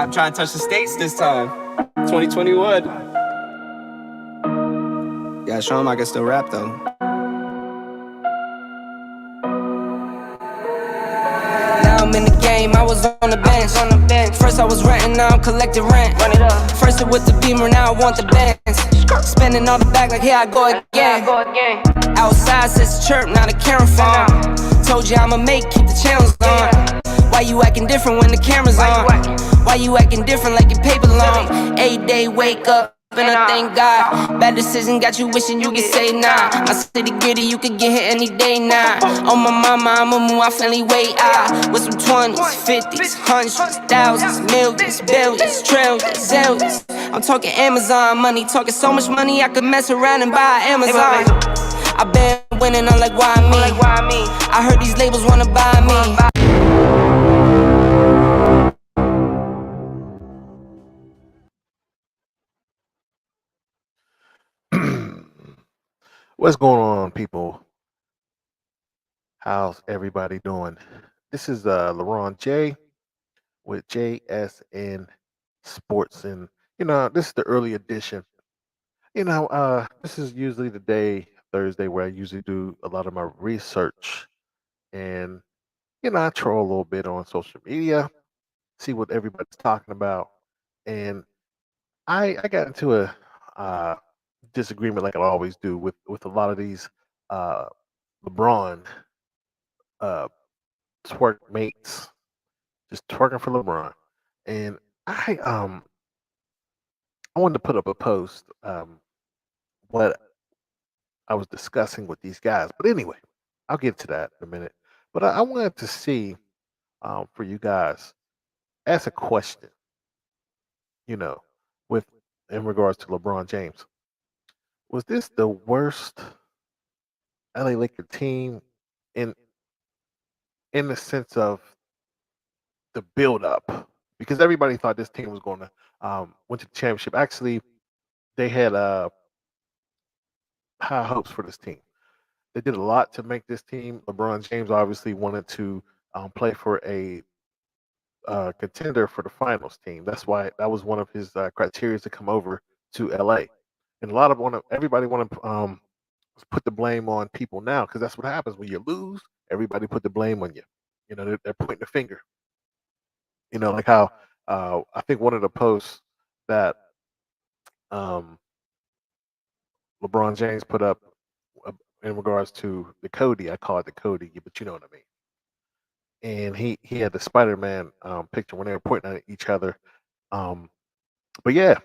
I'm trying to touch the states this time. 2021. Yeah, show him I can still rap though. Now I'm in the game, I was on the bench. First I was renting, now I'm collecting rent. Run it up. First it with the Beamer, now I want the Benz. Spending all the back like here I go again. Outside says chirp, now the camera phone. Told you I'ma keep the channels on. Why you acting different when the camera's on? Why you acting different like your paper long? 8 day wake up and I thank God. Bad decision got you wishing you could say nah. My city gritty, you could get hit any day now. On my mama, I'ma move, I finally wait out. With some 20s, 50s, hundreds, thousands, millions, billions, trillions, zillions. I'm talking Amazon money, talking so much money I could mess around and buy Amazon. I been winning, I'm like, why me? I heard these labels wanna buy me. What's going on, people? How's everybody doing? This is LeBron J with JSN Sports, and this is the early edition. This is usually the day, Thursday, where I usually do a lot of my research, and I troll a little bit on social media, see what everybody's talking about, and I got into a uh, disagreement, like I always do, with a lot of these uh, LeBron uh, twerk mates, just twerking for LeBron. And I wanted to put up a post, what I was discussing with these guys. But anyway, I'll get to that in a minute. But I wanted to see, for you guys, ask a question, you know, with in regards to LeBron James. Was this the worst LA Laker team in the sense of the build up? Because everybody thought this team was going to went to the championship. Actually, they had high hopes for this team. They did a lot to make this team. LeBron James obviously wanted to play for a contender for the finals team. That's why that was one of his criteria to come over to LA. And a lot of everybody want to put the blame on people now, because that's what happens when you lose. Everybody put the blame on you. They're pointing the finger. Like how I think one of the posts that um, LeBron James put up in regards to the Cody. I call it the Cody, but you know what I mean. And he had the Spider-Man picture when they were pointing at each other. Um, but yeah,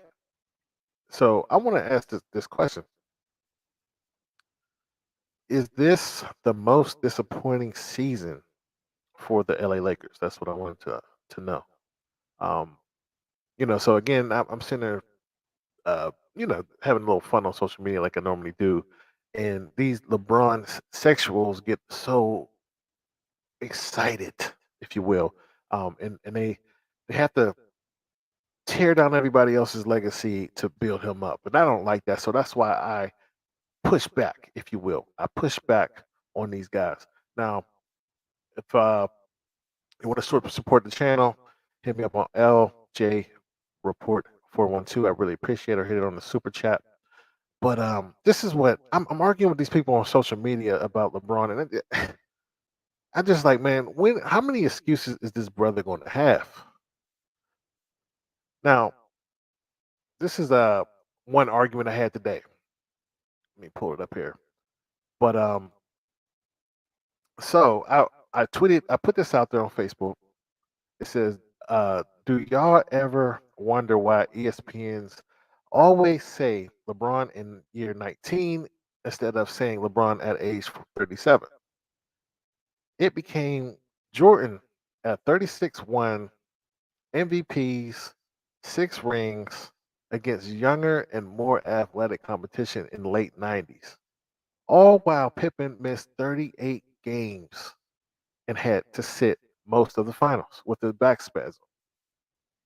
so I want to ask this question: is this the most disappointing season for the LA Lakers? That's what I wanted to know. Um, so again, I'm sitting there, having a little fun on social media like I normally do, and these LeBron sexuals get so excited, if you will, and they have to tear down everybody else's legacy to build him up. But I don't like that, so that's why I push back, if you will. I push back on these guys. Now, if you want to support the channel, hit me up on LJ Report 412. I really appreciate it. Or hit it on the super chat. But this is what I'm arguing with these people on social media about LeBron, and I just like, man, how many excuses is this brother going to have? Now, this is one argument I had today. Let me pull it up here. But so I put this out there on Facebook. It says, do y'all ever wonder why ESPN's always say LeBron in year 19 instead of saying LeBron at age 37? It became Jordan at 36 won MVPs, 6 rings against younger and more athletic competition in the late 90s, all while Pippen missed 38 games and had to sit most of the finals with a back spasm.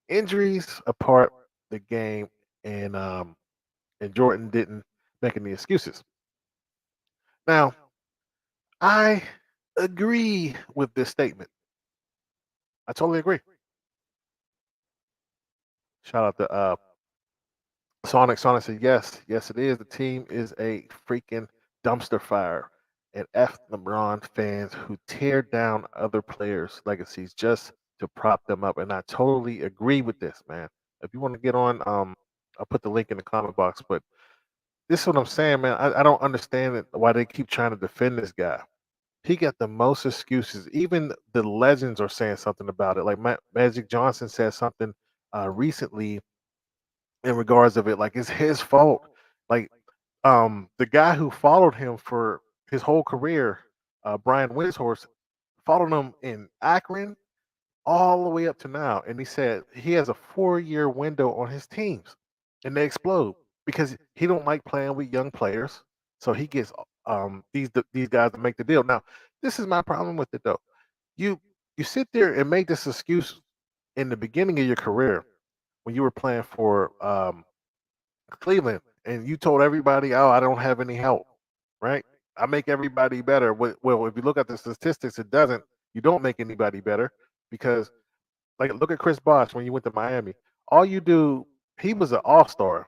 Injuries apart the game, and Jordan didn't make any excuses. Now, I agree with this statement. I totally agree. Shout out to Sonic. Sonic said, yes, yes, it is. The team is a freaking dumpster fire. And F LeBron fans who tear down other players' legacies just to prop them up. And I totally agree with this, man. If you want to get on, I'll put the link in the comment box. But this is what I'm saying, man. I don't understand why they keep trying to defend this guy. He got the most excuses. Even the legends are saying something about it. Like Magic Johnson said something recently in regards of it, like it's his fault. Like the guy who followed him for his whole career, Brian Windhorst, followed him in Akron all the way up to now, and he said he has a 4-year window on his teams, and they explode because he don't like playing with young players, so he gets these guys to make the deal. Now, this is my problem with it though. You you sit there and make this excuse in the beginning of your career when you were playing for Cleveland, and you told everybody, "Oh, I don't have any help." Right? I make everybody better. Well, if you look at the statistics, it doesn't. You don't make anybody better because, like, look at Chris Bosh when you went to Miami. All you do, he was an all-star.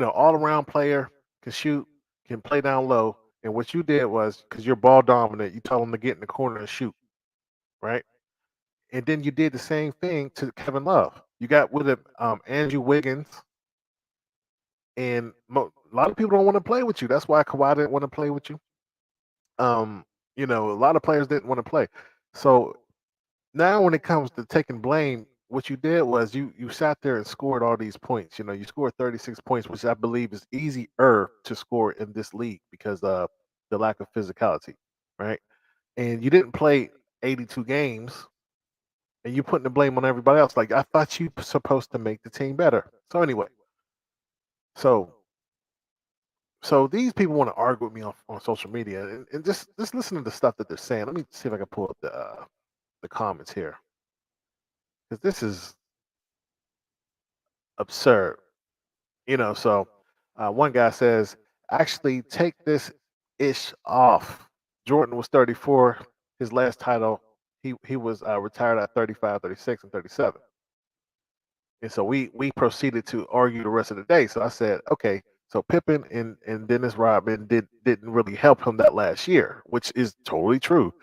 All around player, can shoot, can play down low. And what you did was, because you're ball dominant, you told him to get in the corner and shoot, right? And then you did the same thing to Kevin Love. You got with it Andrew Wiggins, and a lot of people don't want to play with you. That's why Kawhi didn't want to play with you. Um, a lot of players didn't want to play. So now when it comes to taking blame, what you did was you sat there and scored all these points. You scored 36 points, which I believe is easier to score in this league because of the lack of physicality, right? And you didn't play 82 games, and you putting the blame on everybody else. Like, I thought you were supposed to make the team better. So anyway, so so these people want to argue with me on social media, and just listen to the stuff that they're saying. Let me see if I can pull up the comments here, because this is absurd. So one guy says, actually take this ish off. Jordan was 34. His last title, he was retired at 35, 36, and 37. And so we proceeded to argue the rest of the day. So I said, okay, so Pippen and Dennis Rodman didn't really help him that last year, which is totally true.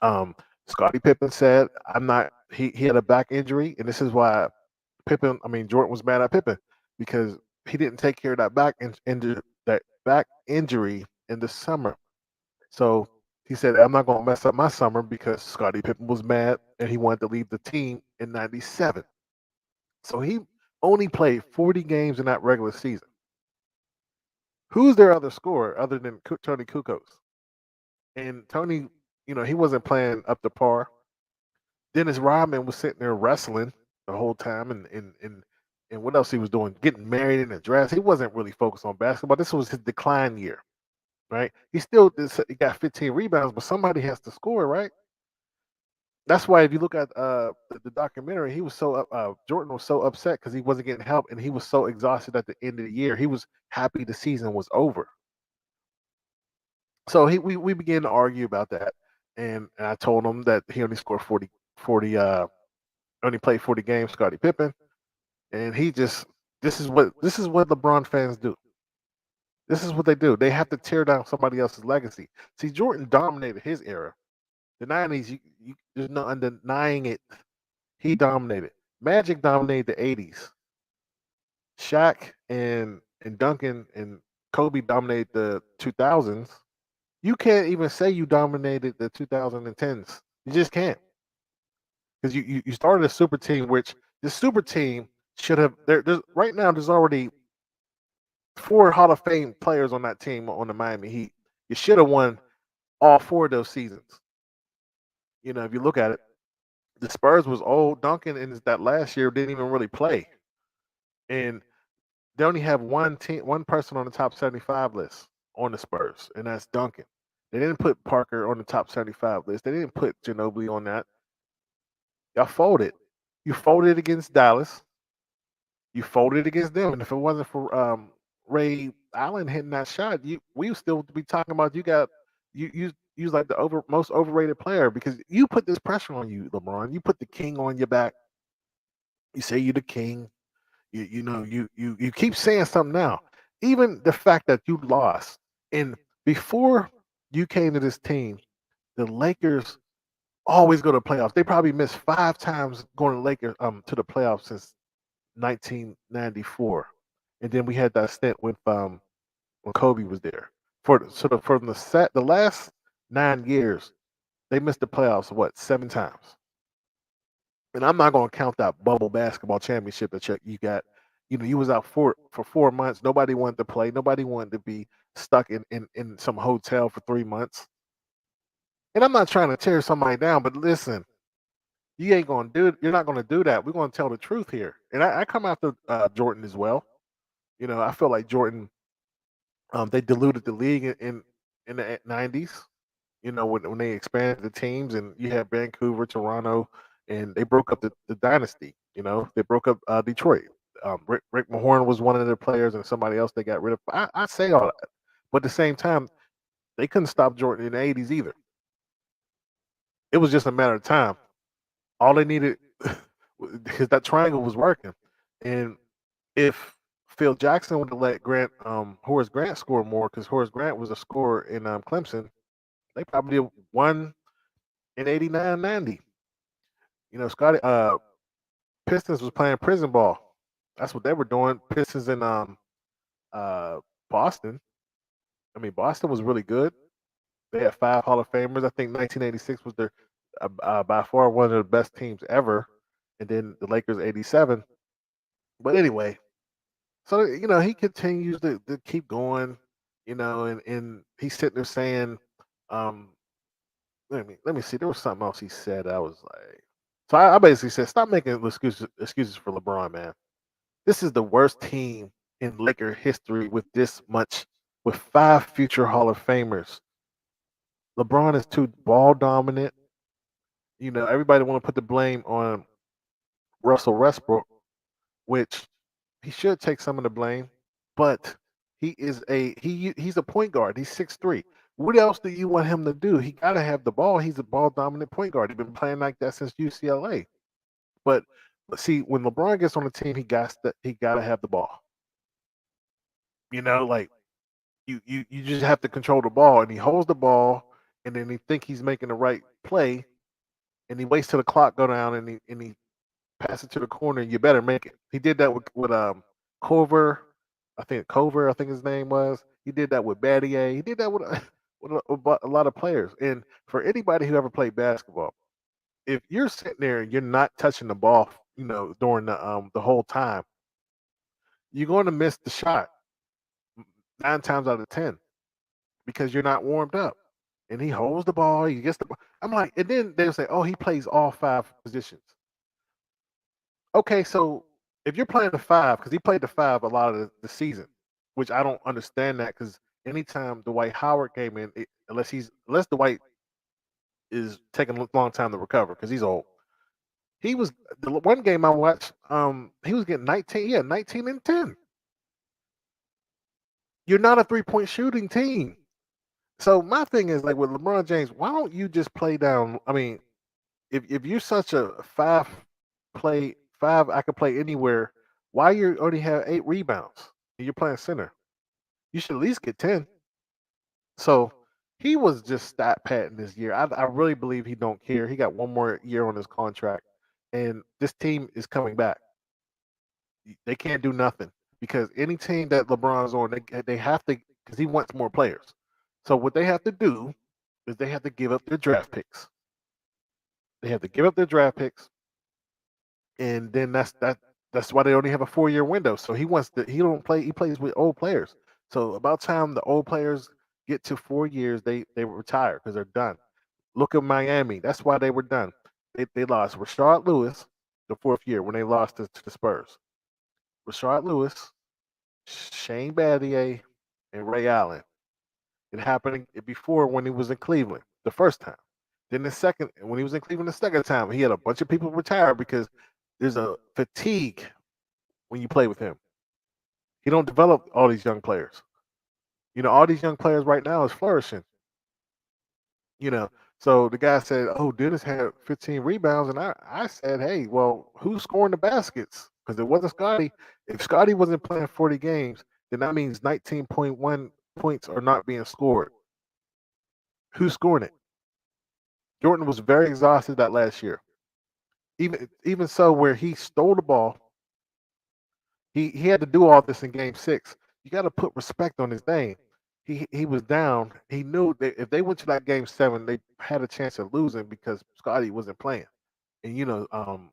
Um, Scottie Pippen said, I'm not. He had a back injury, and this is why Jordan was mad at Pippen because he didn't take care of that back injury in the summer. So he said, I'm not going to mess up my summer because Scottie Pippen was mad and he wanted to leave the team in '97. So he only played 40 games in that regular season. Who's their other scorer other than Tony Kukoc? And Tony, he wasn't playing up to par. Dennis Rodman was sitting there wrestling the whole time, and what else he was doing? Getting married in a dress. He wasn't really focused on basketball. This was his decline year, right? He got 15 rebounds, but somebody has to score, right? That's why if you look at the documentary, he was Jordan was so upset because he wasn't getting help, and he was so exhausted at the end of the year. He was happy the season was over. So we began to argue about that, and I told him that he only scored 40 only played 40 games, Scottie Pippen, and he just this is what LeBron fans do. This is what they do. They have to tear down somebody else's legacy. See, Jordan dominated his era. The '90s, there's no denying it. He dominated. Magic dominated the '80s. Shaq and Duncan and Kobe dominated the 2000s. You can't even say you dominated the 2010s. You just can't, because you started a super team, which the super team should have. There's right now. There's already 4 Hall of Fame players on that team on the Miami Heat. You should have won all 4 of those seasons. If you look at it, the Spurs was old. Duncan in that last year didn't even really play, and they only have one person on the top 75 list on the Spurs, and that's Duncan. They didn't put Parker on the top 75 list. They didn't put Ginobili on that. Y'all folded. You folded against Dallas. You folded against them, and if it wasn't for Ray Allen hitting that shot, we would still be talking about you was like the most overrated player because you put this pressure on you, LeBron. You put the king on your back. You say you're the king. You keep saying something now. Even the fact that you lost, and before you came to this team, the Lakers always go to playoffs. They probably missed 5 times going to Lakers to the playoffs since 1994, and then we had that stint with when Kobe was there. For sort of from the last 9 years, they missed the playoffs what 7 times. And I'm not going to count that bubble basketball championship that you got. You was out for 4 months. Nobody wanted to play. Nobody wanted to be stuck in some hotel for 3 months. And I'm not trying to tear somebody down, but listen, you ain't gonna do it. You're not gonna do that. We're gonna tell the truth here. And I come after Jordan as well. I feel like Jordan. They diluted the league in the '90s. When they expanded the teams, and you had Vancouver, Toronto, and they broke up the dynasty. They broke up Detroit. Rick Mahorn was one of their players, and somebody else they got rid of. I say all that, but at the same time, they couldn't stop Jordan in the '80s either. It was just a matter of time. All they needed, because that triangle was working, and if Phil Jackson would have let Horace Grant score more, because Horace Grant was a scorer in Clemson, they probably won in '89, '90. Scotty Pistons was playing prison ball. That's what they were doing. Pistons in uh Boston. I mean, Boston was really good. They had 5 Hall of Famers. I think 1986 was their by far one of the best teams ever, and then the Lakers '87. But anyway, so he continues to keep going, and he's sitting there saying, um, let me see. There was something else he said. I was like, so I basically said, stop making excuses for LeBron, man. This is the worst team in Laker history with 5 future Hall of Famers. LeBron is too ball dominant. Everybody want to put the blame on Russell Westbrook, which he should take some of the blame, but he's a point guard. He's 6'3". What else do you want him to do? He got to have the ball. He's a ball dominant point guard. He's been playing like that since UCLA. But see, when LeBron gets on the team, he got to have the ball. Like you just have to control the ball, and he holds the ball, and then he think he's making the right play, and he waits till the clock go down, and he pass it to the corner. You better make it. He did that with Cover. I think his name was. He did that with Battier. He did that with a lot of players. And for anybody who ever played basketball, if you're sitting there and you're not touching the ball, during the whole time, you're going to miss the shot 9 times out of 10 because you're not warmed up. And he holds the ball. He gets the ball. I'm like, and then they'll say, "Oh, he plays all 5 positions." Okay, so if you're playing the 5, because he played the 5 a lot of the season, which I don't understand that, because anytime Dwight Howard came in, unless Dwight is taking a long time to recover because he's old. He was the one game I watched. He was getting 19. Yeah, 19 and 10. You're not a 3-point shooting team. So my thing is, like, with LeBron James, why don't you just play down? I mean, if you're such a five, I could play anywhere. Why you only have 8 rebounds and you're playing center? You should at least get 10. So he was just stat patting this year. I really believe he don't care. He got one more year on his contract, and this team is coming back. They can't do nothing because any team that LeBron's on, they have to, because he wants more players. So what they have to do is they have to give up their draft picks. They have to give up their draft picks, and then that's why they only have a 4-year window. So he don't play. He plays with old players. So about time the old players get to 4 years, they retire because they're done. Look at Miami. That's why they were done. They lost Rashard Lewis the 4th year when they lost to the Spurs. Rashard Lewis, Shane Battier, and Ray Allen. It happened before when he was in Cleveland the first time. Then when he was in Cleveland the second time, he had a bunch of people retire because there's a fatigue when you play with him. He don't develop all these young players. All these young players right now is flourishing. So the guy said, "Oh, Dennis had 15 rebounds," and I said, "Hey, well, who's scoring the baskets? Because it wasn't Scotty. If Scotty wasn't playing 40 games, then that means 19.1 points are not being scored. Who's scoring it? Jordan was very exhausted that last year. Even so, where he stole the ball, he had to do all this in Game 6. You got to put respect on his name. He was down. He knew that if they went to that Game 7, they had a chance of losing because Scotty wasn't playing. And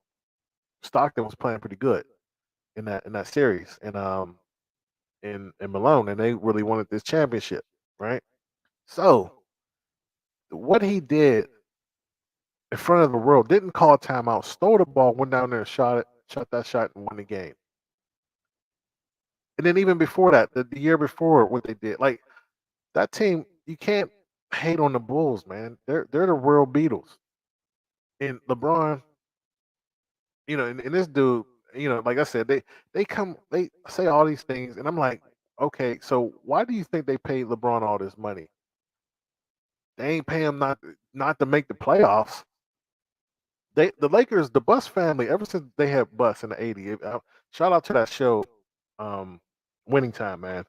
Stockton was playing pretty good in that series, and in Malone, and they really wanted this championship, right? So what he did in front of the world, didn't call a timeout, stole the ball, went down there and shot that shot and won the game. And then even before that, the year before, what they did, like that team, you can't hate on the Bulls, man. They're the real Beatles. And LeBron, and this dude, like I said, they say all these things, and I'm like, okay, so why do you think they paid LeBron all this money? They ain't pay him not to make the playoffs. The Lakers, the Bus family, ever since they had Bus in the '80s. Shout out to that show, um, Winning Time, man.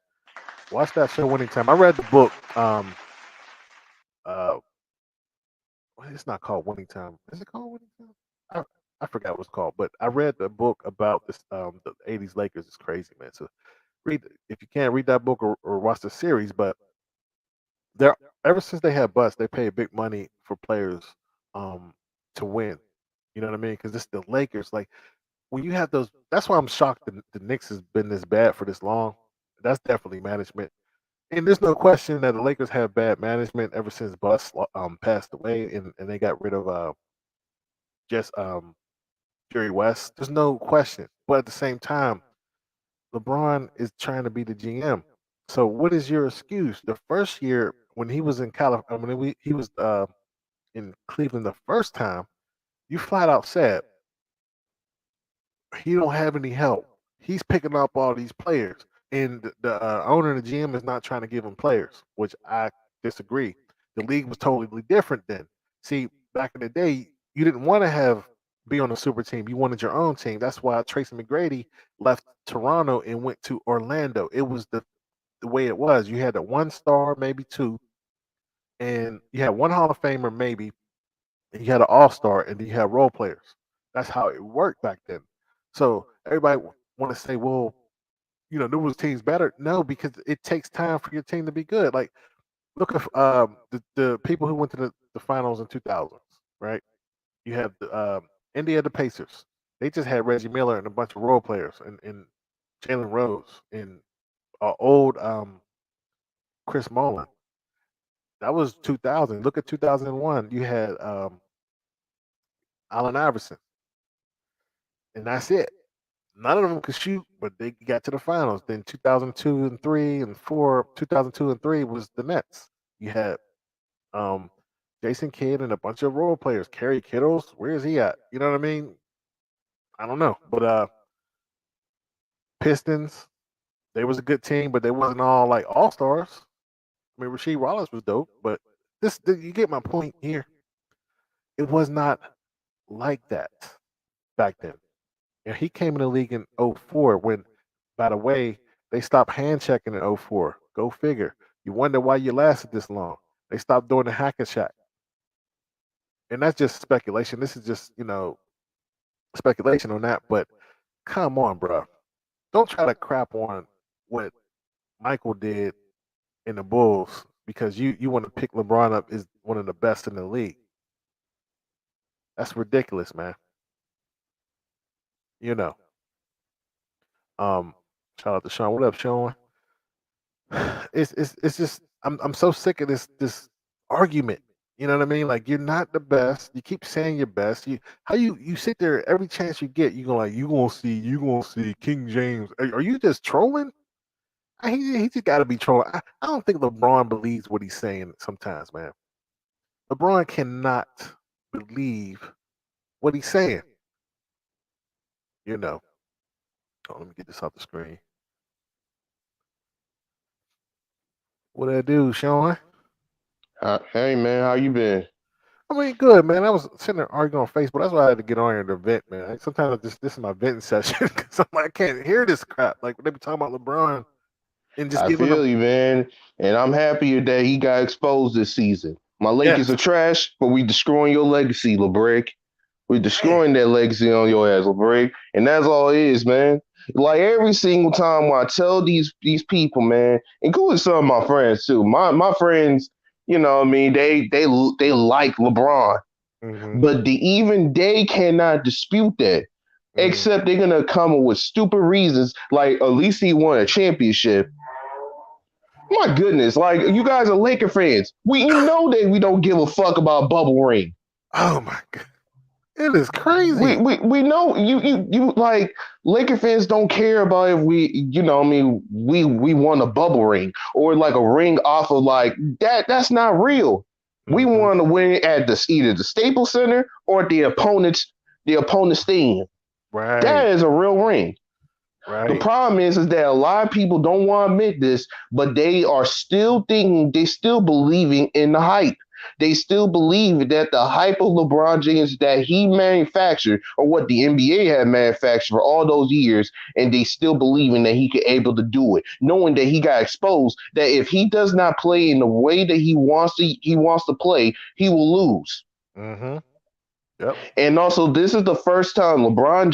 Watch that show, Winning Time. I read the book. Uh, it's not called Winning Time. Is it called Winning Time? I forgot what it's called, but I read the book about this the '80s Lakers. It's crazy, man. So read if you can't read that book or watch the series, but they're ever since they had Bus, they pay big money for players um to win. You know what I mean? Because it's the Lakers. Like when you have those, that's why I'm shocked the Knicks has been this bad for this long. That's definitely management. And there's no question that the Lakers have bad management ever since Bus passed away, and they got rid of just Jerry West. There's no question. But at the same time, LeBron is trying to be the GM. So what is your excuse? The first year when he was in California, when he was in Cleveland the first time, you flat out said he don't have any help. He's picking up all these players, and the owner and the GM is not trying to give him players, which I disagree. The league was totally different then. See, back in the day, you didn't want to be on a super team. You wanted your own team. That's why Tracy McGrady left Toronto and went to Orlando. It was the way it was. You had the one star, maybe two, and you had one Hall of Famer, maybe, and you had an all star, and then you had role players. That's how it worked back then. So everybody want to say, well, there was teams better. No, because it takes time for your team to be good. Like look at the people who went to the finals in 2000s, right? You have the India, the Pacers. They just had Reggie Miller and a bunch of role players, and Jalen Rose and old Chris Mullin. That was 2000. Look at 2001. You had Allen Iverson, and that's it. None of them could shoot, but they got to the finals. Then 2002 and 3 and 4, 2002 and 3 was the Nets. You had um, Jason Kidd and a bunch of role players. Kerry Kittles, where is he at? You know what I mean? I don't know. But Pistons, they was a good team, but they wasn't all like all stars. I mean, Rasheed Wallace was dope, but you get my point here. It was not like that back then. And he came in the league in '04 when, by the way, they stopped hand checking in '04. Go figure. You wonder why you lasted this long. They stopped doing the hack and shack. And that's just speculation. This is just, speculation on that. But come on, bro. Don't try to crap on what Michael did in the Bulls because you want to pick LeBron up as one of the best in the league. That's ridiculous, man. You know. Um, Shout out to Sean. What up, Sean? It's just I'm so sick of this argument. You know what I mean? Like you're not the best. You keep saying you're best. You sit there every chance you get. You gonna see King James. Are you just trolling? He just got to be trolling. I don't think LeBron believes what he's saying sometimes, man. LeBron cannot believe what he's saying. You know. Oh, let me get this off the screen. What I do, Sean? Hey man, how you been? I mean, good, man. I was sitting there arguing on Facebook. That's why I had to get on here to vent, man. Sometimes this is my venting session because I'm like, I can't hear this crap. Like they be talking about LeBron and just I giving them. feel you, man. And I'm happier that he got exposed this season. My Lakers Yes, are trash, but we destroying your legacy, LeBrick. We're man. destroying that legacy on your ass, LeBrick. And that's all it is, man. Like every single time when I tell these people, man, including some of my friends too. My friends, you know what I mean, they like LeBron. Mm-hmm. But even they cannot dispute that. Mm. Except they're gonna come up with stupid reasons, like at least he won a championship. My goodness, like you guys are Laker fans. We know that we don't give a fuck about bubble ring. Oh my god, it is crazy. We know you like Laker fans don't care about if we I mean we won a bubble ring or like a ring off of like that's not real. We Mm-hmm. want to win at either the Staples Center or the opponent's stadium. Right, That is a real ring. The right. problem is that a lot of people don't want to admit this, but they are still thinking, they still believing in the hype. They still believe that the hype of LeBron James that he manufactured, or what the NBA had manufactured for all those years, and they still believing that he could able to do it, knowing that he got exposed. That if he does not play in the way that he wants to play, he will lose. Mm-hmm. Yep. And also, this is the first time LeBron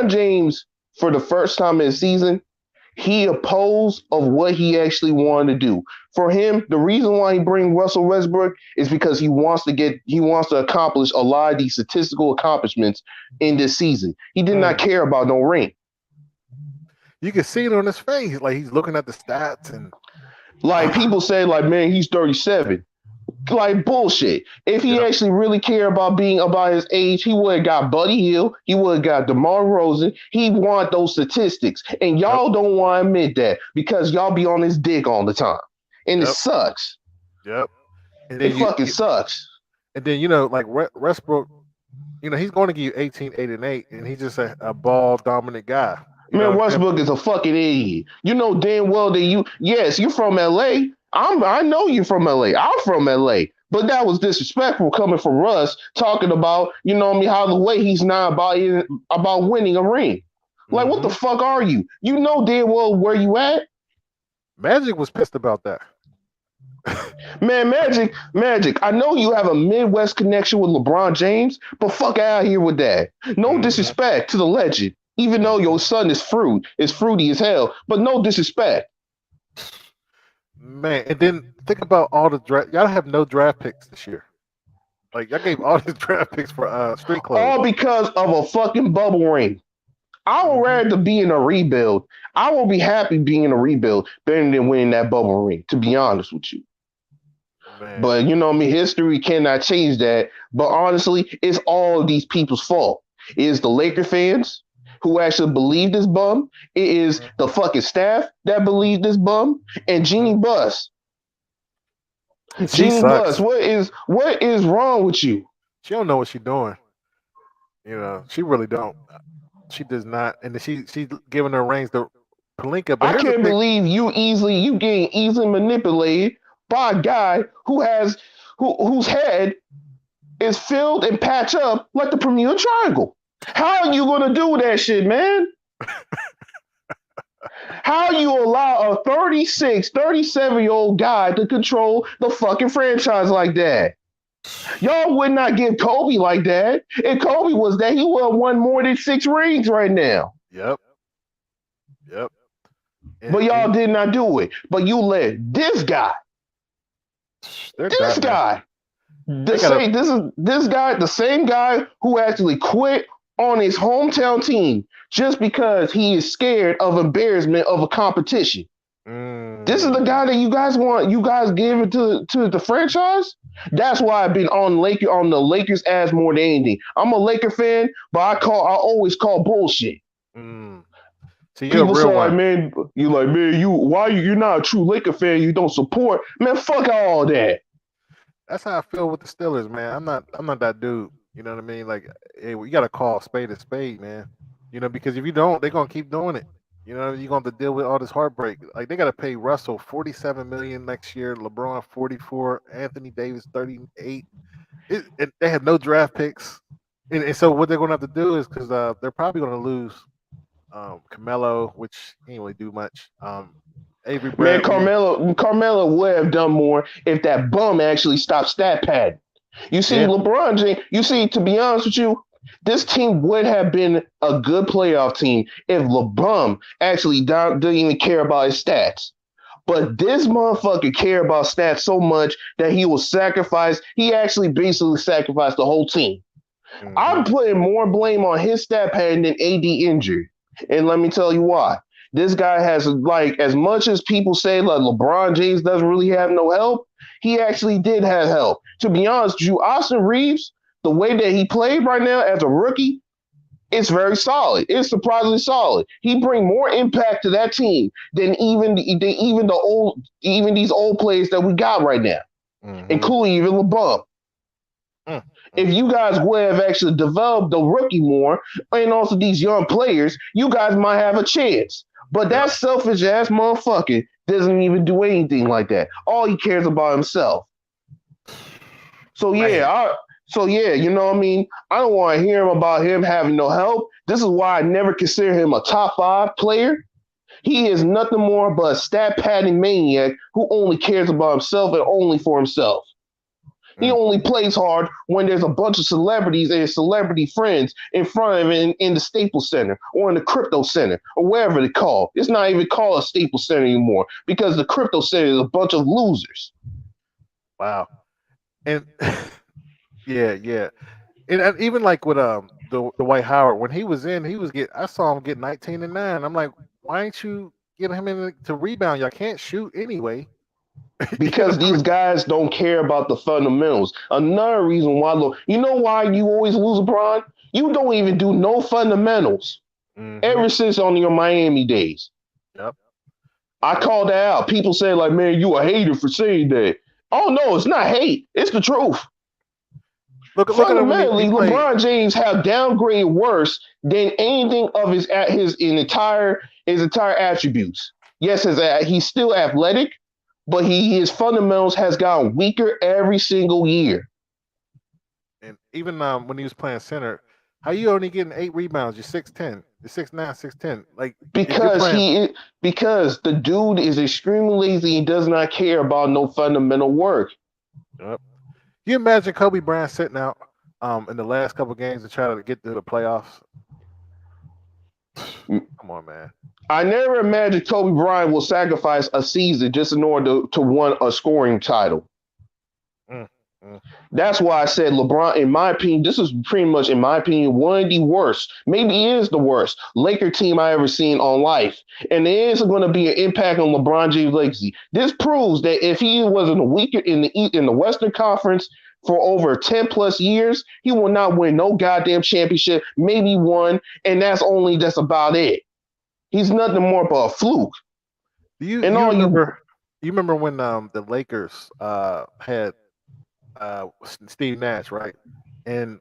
James for the first time in the season, he opposed of what he actually wanted to do. For him, the reason why he bring Russell Westbrook is because he wants to accomplish a lot of these statistical accomplishments in this season. He did not Mm. care about no ring. You can see it on his face, like he's looking at the stats and. Like people say, like, man, he's 37. Like bullshit. If he Yep. actually really cared about his age, he would have got Buddy Hield. He would have got DeMar Rosen. He want those statistics, and Yep. y'all don't want to admit that because y'all be on his dick all the time, and it Yep. sucks. Yep. And It then fucking sucks. and then like Westbrook, he's going to give you 18, 8, and 8, and he's just a ball dominant guy. Man, Westbrook is a fucking idiot. You know damn well that you're from LA. I know you're from LA. I'm from LA. But that was disrespectful coming from Russ talking about, how the way he's not about winning a ring. Like, what the Mhm. fuck are you? You know damn well where you at. Magic was pissed about that. Man, Magic, I know you have a Midwest connection with LeBron James, but fuck out of here with that. No Mhm. disrespect to the legend, even though your son is fruity as hell, but no disrespect. Man, and then think about all the draft. Y'all have no draft picks this year. Like y'all gave all these draft picks for street clothes. All because of a fucking bubble ring. I would Mhm. rather be in a rebuild. I will be happy being in a rebuild better than winning that bubble ring, to be honest with you. Man. But history cannot change that. But honestly, it's all of these people's fault. It is the Laker fans who actually believe this bum. It is the fucking staff that believe this bum. And Jeannie Buss. She Jeannie sucks. Buss, what is wrong with you? She don't know what she's doing. She really don't. She does not, and she's giving her reins to Palinka. But I here's the can't thing. believe you getting easily manipulated by a guy whose head is filled and patched up like the Bermuda Triangle. How are you gonna do that shit, man? How you allow a 36, 37-year-old guy to control the fucking franchise like that? Y'all would not give Kobe like that. If Kobe was that, he would have won more than 6 rings right now. Yep. But y'all did not do it. But you let this guy, the same guy who actually quit on his hometown team just because he is scared of embarrassment of a competition. This is the guy that you guys give it to the franchise. That's why I've been on the Lakers ass more than anything. I'm a Laker fan, but I always call bullshit. See, you're People a real say, one. man, you're not a true Laker fan, you don't support. Man, fuck all that. That's how I feel with the Steelers, man. I'm not that dude. You know what I mean? Like, hey, you got to call a spade, man. Because if you don't, they're gonna keep doing it. You're gonna have to deal with all this heartbreak. Like they got to pay Russell $47 million next year, LeBron $44, Anthony Davis $38, They had no draft picks, and so what they're going to have to do is because they're probably going to lose Carmelo, which he ain't really do much. Avery Man, Bradley, Carmelo would have done more if that bum actually stopped stat padding. You see, yeah, LeBron James, you see, to be honest with you, this team would have been a good playoff team if LeBron actually didn't even care about his stats. But this motherfucker care about stats so much that he will sacrifice. He actually basically sacrificed the whole team. I'm putting more blame on his stat pattern than AD injury. And let me tell you why. This guy has, like, as much as people say like LeBron James doesn't really have no help, he actually did have help. To be honest with you, Austin Reeves, the way that he played right now as a rookie, it's very solid. It's surprisingly solid. He bring more impact to that team than even these old players that we got right now, including even LeBron. If you guys would have actually developed the rookie more and also these young players, you guys might have a chance. But that selfish ass motherfucker doesn't even do anything like that. All he cares about himself. So yeah, you know what I mean? I don't want to hear about him having no help. This is why I never consider him a top 5 player. He is nothing more but a stat padding maniac who only cares about himself and only for himself. He only plays hard when there's a bunch of celebrities and celebrity friends in front of him in the Staples Center or in the Crypto Center or wherever they call. It's not even called a Staples Center anymore because the Crypto Center is a bunch of losers. Wow, and yeah, and even like with the Dwight Howard when he was in, I saw him get 19 and 9. I'm like, why ain't you getting him in to rebound? Y'all can't shoot anyway. Because these guys don't care about the fundamentals. Another reason why, you know why you always lose, LeBron? You don't even do no fundamentals ever since on your Miami days. Yep. I called that out. People say like, man, you a hater for saying that. Oh no, it's not hate. It's the truth. Fundamentally, LeBron James have downgraded worse than anything of his entire attributes. Yes, he's still athletic, but his fundamentals has gotten weaker every single year. And even when he was playing center, how you only getting 8 rebounds? You're 6'10", you're 6'9", 6'10". Like because the dude is extremely lazy and does not care about no fundamental work. Yep. You imagine Kobe Bryant sitting out in the last couple of games to try to get to the playoffs? Come on, man. I never imagined Kobe Bryant will sacrifice a season just in order to win a scoring title. That's why I said LeBron, in my opinion, this is pretty much, in my opinion, one of the worst, maybe it is the worst Laker team I ever seen on life. And there is going to be an impact on LeBron James' legacy. This proves that if he was in the Western Conference for over 10 plus years, he will not win no goddamn championship, maybe one, and that's about it. He's nothing more but a fluke. You remember when the Lakers had Steve Nash, right? And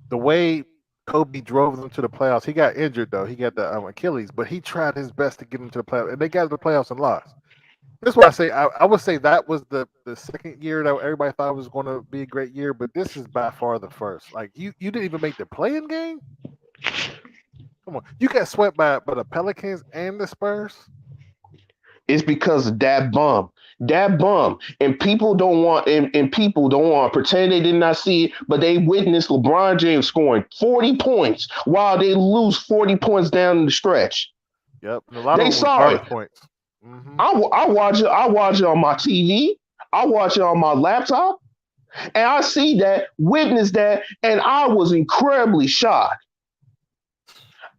the way Kobe drove them to the playoffs, he got injured though. He got the Achilles, but he tried his best to get them to the playoffs, and they got to the playoffs and lost. That's why I say I would say that was the second year that everybody thought was going to be a great year, but this is by far the first. Like you didn't even make the play-in game. Come on, you got swept by the Pelicans and the Spurs. It's because of that bum, and people don't want to pretend they did not see it, but they witnessed LeBron James scoring 40 points while they lose 40 points down the stretch. Yep, and a lot of them saw it. Points. I watch it on my TV. I watch it on my laptop, and I see that, witness that, and I was incredibly shocked.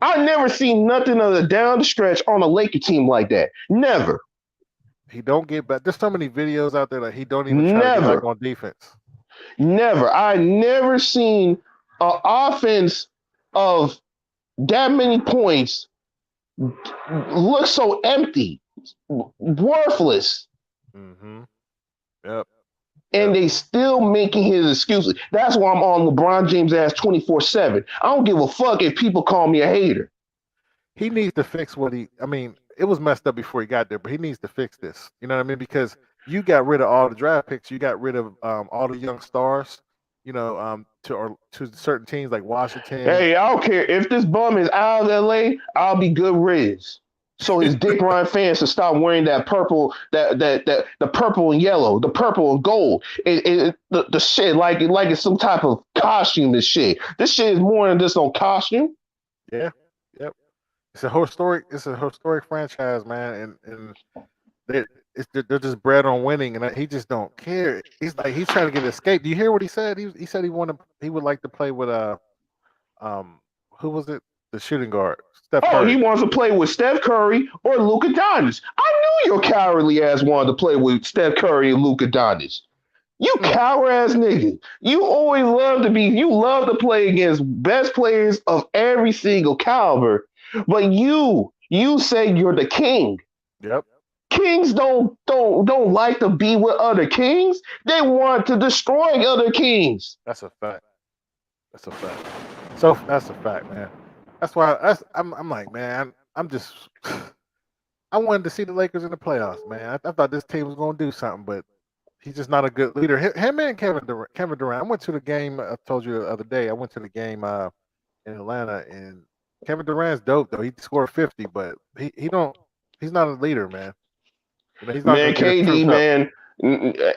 I never seen nothing of the down the stretch on a Laker team like that. Never. He don't get back. There's so many videos out there that he don't even try to get back on defense. Never. I never seen an offense of that many points look so empty, worthless. Yep. And they still making his excuses. That's why I'm on LeBron James' ass 24/7. I don't give a fuck if people call me a hater. He needs to fix it was messed up before he got there, but he needs to fix this. You know what I mean? Because you got rid of all the draft picks. You got rid of all the young stars. to certain teams like Washington. Hey, I don't care if this bum is out of LA. I'll be good riddance. So his Dick Ryan fans should stop wearing that purple, that the purple and yellow, the purple and gold. The shit like it's some type of costume. This shit. This shit is more than just on costume. Yeah, yep. It's a historic franchise, man, and they they're just bred on winning, and he just don't care. He's trying to get escape. Do you hear what he said? He said he would like to play with um who was it? The shooting guard, Steph Oh, he Curry. wants to play with Steph Curry or Luka Doncic. I knew your cowardly ass wanted to play with Steph Curry and Luka Doncic. You Mm, coward ass nigga. You love to play against best players of every single caliber, but you say you're the king. yep, Kings don't like to be with other kings. They want to destroy other kings. that's a fact. That's a fact. So that's a fact, man. That's why I'm like, man, I'm just I wanted to see the Lakers in the playoffs, man. I thought this team was going to do something, but he's just not a good leader. Him and Kevin Durant. I went to the game. I told you the other day. I went to the game in Atlanta, and Kevin Durant's dope though. He scored 50, but he don't. He's not a leader, man. He's not Man, going to get his KD, troops up. man.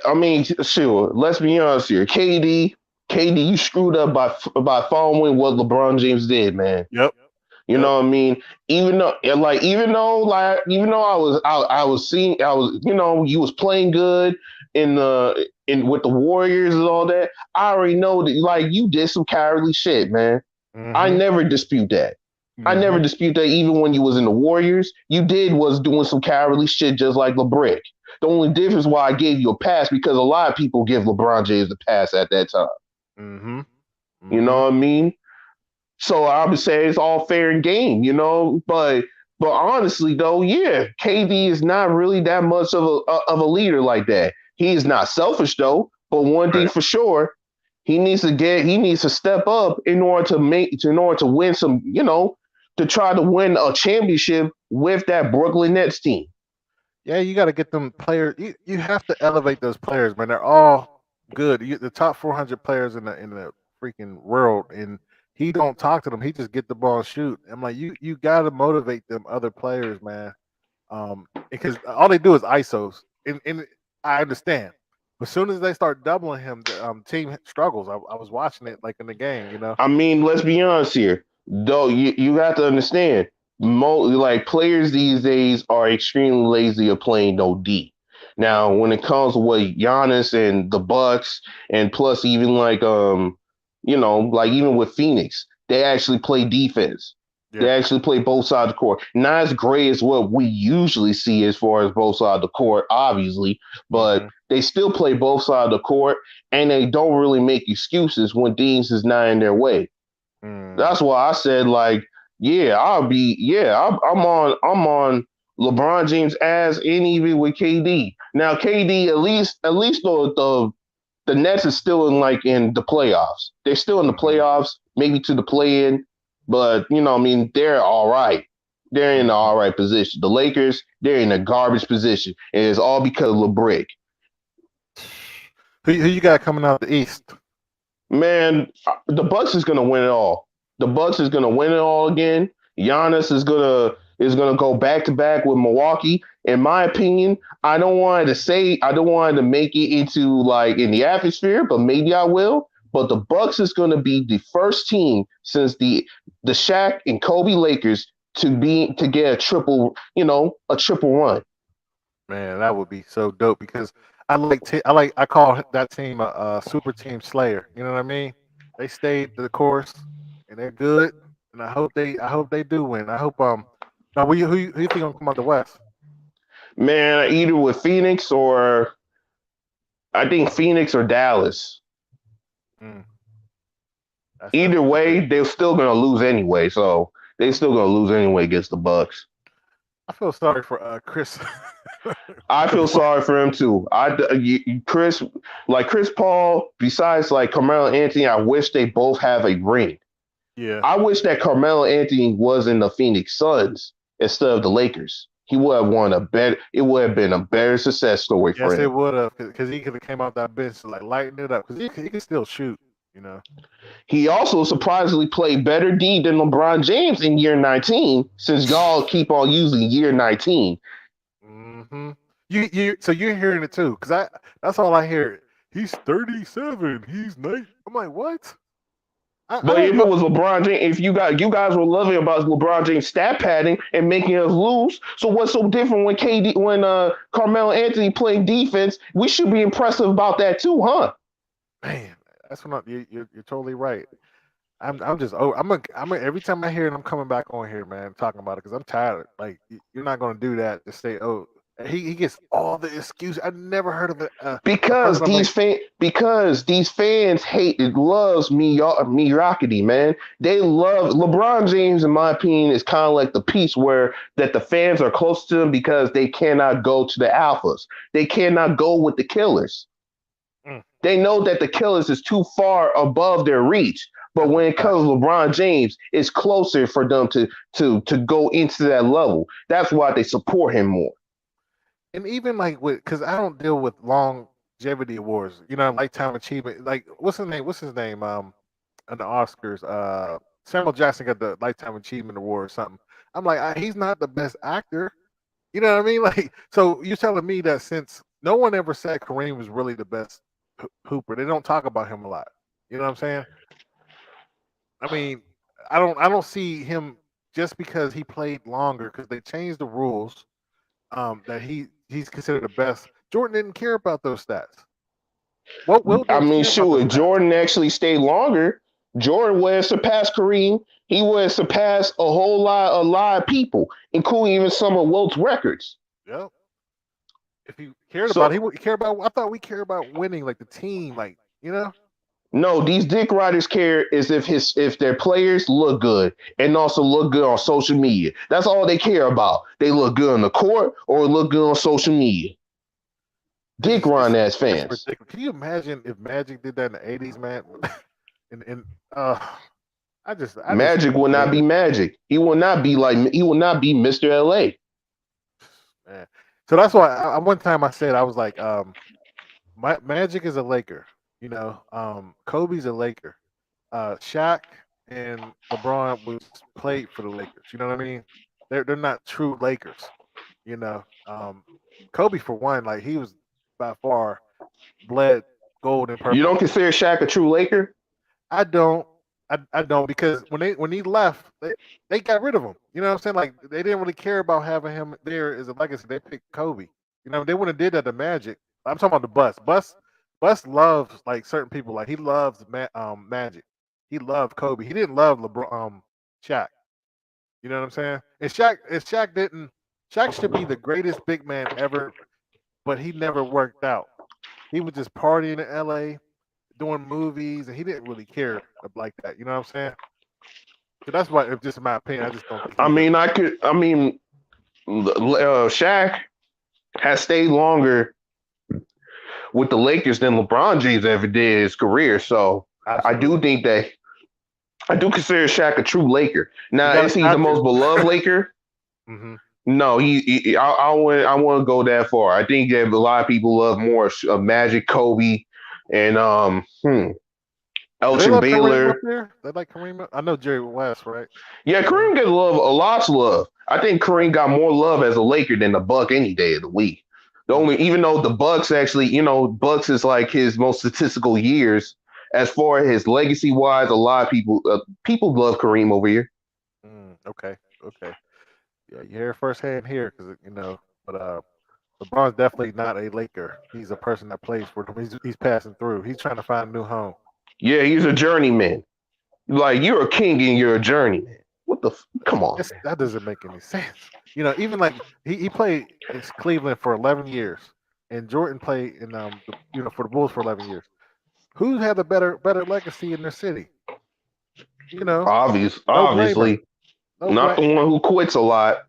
I mean, sure. Let's be honest here. KD, you screwed up by following what LeBron James did, man. Yep. You Yep. know what I mean? Even though I was seeing you was playing good in with the Warriors and all that. I already know that you did some cowardly shit, man. I Mm-hmm. never dispute that. I never Mm-hmm. dispute that. Even when you was in the Warriors, you did was doing some cowardly shit just like LeBrick. The only difference why I gave you a pass because a lot of people give LeBron James a pass at that time. Mm-hmm. You Mm-hmm. know what I mean? So I would say it's all fair and game, But honestly, though, yeah, KD is not really that much of a leader like that. He is not selfish though. But one thing Right. for sure, he needs to step up in order to win some, to try to win a championship with that Brooklyn Nets team. Yeah, you got to get them players. You have to elevate those players, man. They're all good. The top 400 players in the freaking world, and he don't talk to them. He just get the ball and shoot. I'm like, you got to motivate them other players, man. Because all they do is isos, and I understand. As soon as they start doubling him, the team struggles. I was watching it like in the game. I mean, let's be honest here. Though you have to understand, players these days are extremely lazy of playing no D. Now, when it comes to what Giannis and the Bucks, and plus even even with Phoenix, they actually play defense. They Yeah. actually play both sides of the court. Not as great as what we usually see as far as both sides of the court, obviously, but Mm-hmm. they still play both sides of the court, and they don't really make excuses when things is not in their way. Mm. That's why I said I'm on LeBron James ass and even with KD. Now KD at least the Nets is still in the playoffs. They're still in the Mm-hmm. playoffs, maybe to the play in, but I mean they're all right. They're in an Mm-hmm. all right position. The Lakers, they're in a garbage position, and it's all because of LeBrick. Who you got coming out the East? Man, the Bucks is gonna win it all. The Bucks is gonna win it all again. Giannis is gonna go back to back with Milwaukee. In my opinion, I don't want to make it into in the atmosphere, but maybe I will. But the Bucks is gonna be the first team since the Shaq and Kobe Lakers to get a triple run. Man, that would be so dope because I call that team a super team slayer. You know what I mean? They stayed the course and they're good, and I hope they do win. I hope now who you think gonna come out the West? Man, either with Phoenix or I think Phoenix or Dallas. Mm, that's Either gonna be way, big. they're still gonna lose anyway. So they still gonna lose anyway against the Bucks. I feel sorry for Chris. I Chris feel Paul. sorry for him too. Chris Paul. Besides Carmelo Anthony, I wish they both have a ring. Yeah. I wish that Carmelo Anthony was in the Phoenix Suns instead of the Lakers. He would have won a better. It would have been a better success story for Yes, it him. would have because he could have came off that bench and lighten it up because he can still shoot. You know. He also surprisingly played better D than LeBron James in year 19, since y'all keep on using year 19. Mm-hmm. So you're hearing it too, because that's all I hear. He's 37. He's 9. I'm like, what? I But don't if it know. was LeBron James, if you guys were loving about LeBron James stat padding and making us lose, so what's so different when Carmelo Anthony playing defense? We should be impressive about that too, huh? Man, that's what you're totally right. I'm just every time I hear it, I'm coming back on here, man, talking about it because I'm tired. Like you're not gonna do that to say, oh, he gets all the excuse. I never heard of a Because person. I'm like, these fans hate it loves mediocrity, man. They love LeBron James, in my opinion, is kind of like the piece where that the fans are close to him because they cannot go to the alphas. They cannot go with the killers. mm, They know that the killers is too far above their reach. But that's a when it fact. comes to LeBron James, it's closer for them to go into that level. That's why they support him more. And even like because I don't deal with longevity awards, lifetime achievement. Like what's his name? In the Oscars, Samuel Jackson got the lifetime achievement award or something. I'm like, he's not the best actor. You know what I mean? Like, so you're telling me that since no one ever said Kareem was really the best hooper, they don't talk about him a lot. You know what I'm saying? I mean, I don't see him just because he played longer because they changed the rules. That he's considered the best. Jordan didn't care about those stats. Will I didn't mean, care about shoot, those if stats. Jordan actually stayed longer, Jordan would have surpassed Kareem. He would have surpassed a lot of people, including even some of Wilt's records. Yep. If he cared about it, he So would care about. I thought we care about winning, like the team, like you know. no, these dick riders care is if their players look good and also look good on social media. That's all they care about. They look good on the court or look good on social media. It's Dick just ride it's ass it's fans. ridiculous. Can you imagine if Magic did that in the '80s, man? and uh, I just Magic can't will not believe be it, Magic. He will not be Mr. LA. man. So that's why one time I said I was like, Magic is a Laker. Kobe's a Laker. Shaq and LeBron was played for the Lakers. You know what I mean? They're not true Lakers. You know, Kobe for one, like he was by far bled gold and You don't purple. consider Shaq a true Laker? I don't, I don't because when he left, they got rid of him. You know what I'm saying? Like they didn't really care about having him there as a legacy. They picked Kobe. They wouldn't have did that to Magic. I'm talking about the Bus. Bus loves like certain people. Like he loves Magic. He loved Kobe. He didn't love LeBron, Shaq. You know what I'm saying? And Shaq didn't. Shaq should be the greatest big man ever, but he never worked out. He was just partying in LA, doing movies, and he didn't really care like that. You know what I'm saying? So that's why, if just in my opinion, I just don't think I he's a. mean, Shaq has stayed longer with the Lakers than LeBron James ever did in his career. So I do Absolutely. think that I do consider Shaq a true Laker. You Now, got is he the to. most beloved Laker? Hmm. No, I wouldn't go that far. I think that a lot of people love more Magic, Kobe, and Do they Elgin love Kareem up Baylor. there? They like Kareem. I know Jerry West, right? Yeah, Kareem. Kareem gets love, a lot's love. I think Kareem got more love as a Laker than the Buck any day of the week. Mm. Even though the Bucks actually, Bucks is like his most statistical years as far as his legacy wise. A lot of people love Kareem over here. Okay. Okay. Yeah, you hear it firsthand here, because but LeBron's definitely not a Laker. He's a person that plays for them. He's passing through. He's trying to find a new home. Yeah, he's a journeyman. Like you're a king and you're a journeyman. Come on, man. That doesn't make any sense. Even like he played in Cleveland for 11 years, and Jordan played in for the Bulls for 11 years. Who had a better legacy in their city? No blamer. Obviously, No not blame. the one who quits a lot.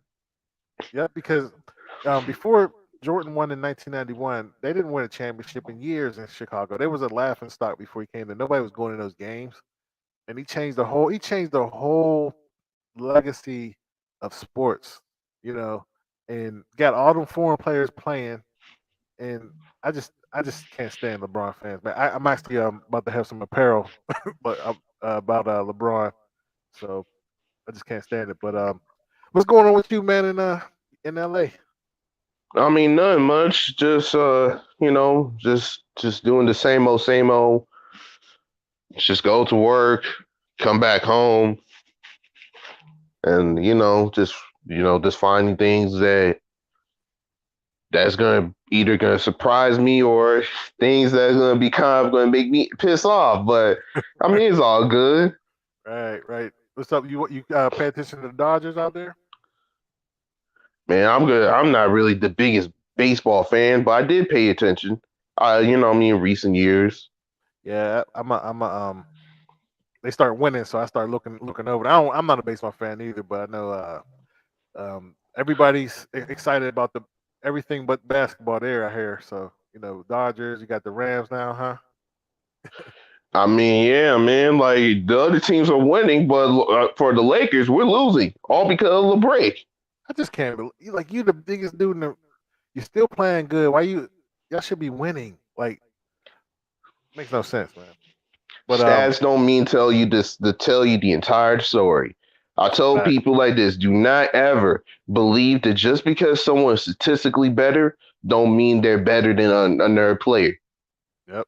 Yeah, because before Jordan won in 1991, they didn't win a championship in years in Chicago. They was a laughing stock before he came there. Nobody was going to those games, and he changed the whole legacy of sports. You know, and got all them foreign players playing. And I just can't stand LeBron fans, man. I'm actually about to have some apparel, but about LeBron, so I just can't stand it. But what's going on with you, man, in LA? I mean, nothing much. Just just doing the same old. Just go to work, come back home, and just finding things that's gonna either gonna surprise me or things that's gonna be kind of gonna make me piss off. But I mean, it's all good. Right. What's up? You pay attention to the Dodgers out there? Man, I'm good. I'm not really the biggest baseball fan, but I did pay attention. In recent years. Yeah, they start winning, so I start looking over. I'm not a baseball fan either, but I know everybody's excited about the everything but basketball there. I hear so. Dodgers. You got the Rams now, huh? I mean, yeah, man. Like the other teams are winning, but for the Lakers, we're losing all because of the break. I just can't believe you the biggest dude in the. You're still playing good. Why y'all should be winning? Like makes no sense, man. But Stats don't mean tell you this to tell you the entire story. I told fact. people like this: do not ever believe that just because someone is statistically better, don't mean they're better than another player. Yep.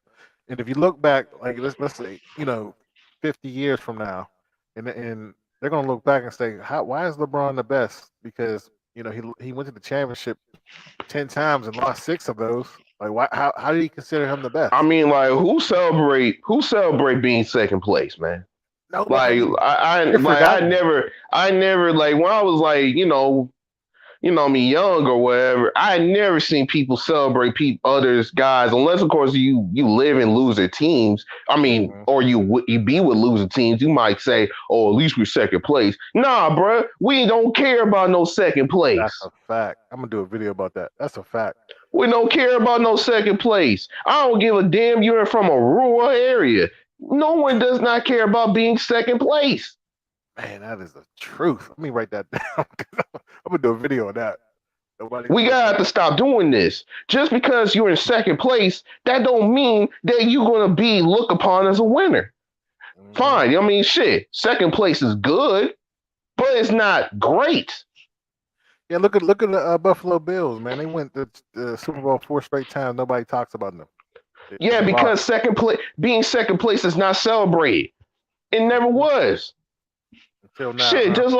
And if you look back, like let's say 50 years from now, and they're gonna look back and say, why is LeBron the best? Because he went to the championship 10 times and lost 6 of those. Like why? How did he consider him the best? I mean, like who celebrate being second place, man? Like Nobody. They're I forgotten. never like when I was like me young or whatever. I never seen people celebrate others guys unless of course you live in loser teams. I mean, Mhm. or you be with loser teams. You might say, oh, at least we're second place. Nah, bruh, we don't care about no second That's place. a fact. I'm gonna do a video about that. That's a fact. We don't care about no second place. I don't give a damn you're from a rural area. No one does not care about being second place. Man, that is the truth. Let me write that down. I'm gonna do a video on that. Nobody We cares gotta have about. to stop doing this. Just because you're in second place, that don't mean that you're gonna be looked upon as a winner. Mhm. Fine, I mean shit. Second place is good, but it's not great. Yeah, look at the Buffalo Bills, man. They went to the Super Bowl 4 straight times. Nobody talks about them. Yeah, They because lost second place being second place is not celebrated. It never Mhm. was. Until now, Shit, huh? just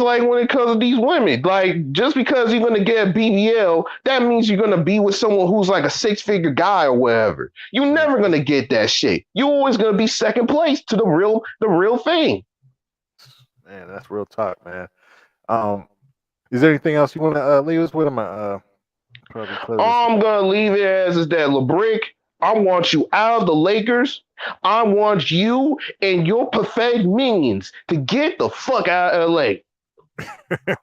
like when it comes to these women, like just because you're gonna get a BBL, that means you're gonna be with someone who's like a 6-figure guy or whatever. You're never Mhm. gonna get that shit. You're always gonna be second place to the real thing. Man, that's real talk, man. Um, is there anything else you want to leave us with? I'm gonna probably close this. All I'm gonna leave it as is that LeBrick, I want you out of the Lakers. I want you and your pathetic minions to get the fuck out of LA.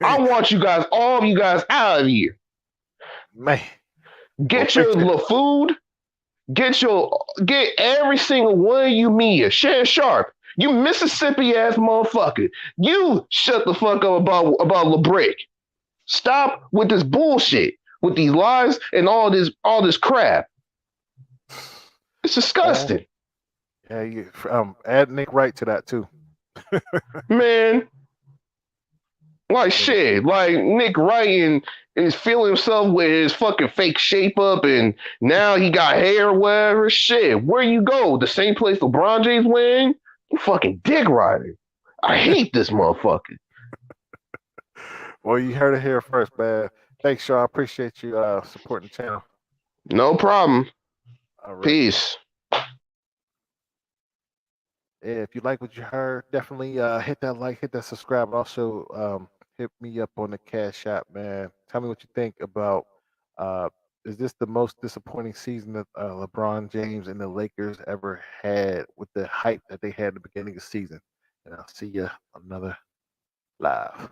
I want you guys, all of you guys, out of here. Man, well, Get your appreciate it. little food. Get every single one of you Mia. Shan Sharp. You Mississippi ass motherfucker. You shut the fuck up about LeBrick. Stop with this bullshit, with these lies and all this crap. It's Man, disgusting. yeah, add Nick Wright to that too. Man, like Yeah, shit. Like Nick Wright is feeling himself with his fucking fake shape up and now he got hair or whatever. Shit. Where you go? The same place LeBron James went? You fucking dick rider. I hate this motherfucker. well, you heard it here first, man. Thanks, Shaw. I appreciate you supporting the channel. No problem. All right. Peace. Yeah, if you like what you heard, definitely hit that like, hit that subscribe. Also, hit me up on the Cash App, man. Tell me what you think about. Uh, is this the most disappointing season that LeBron James and the Lakers ever had with the hype that they had at the beginning of the season? And I'll see you another live.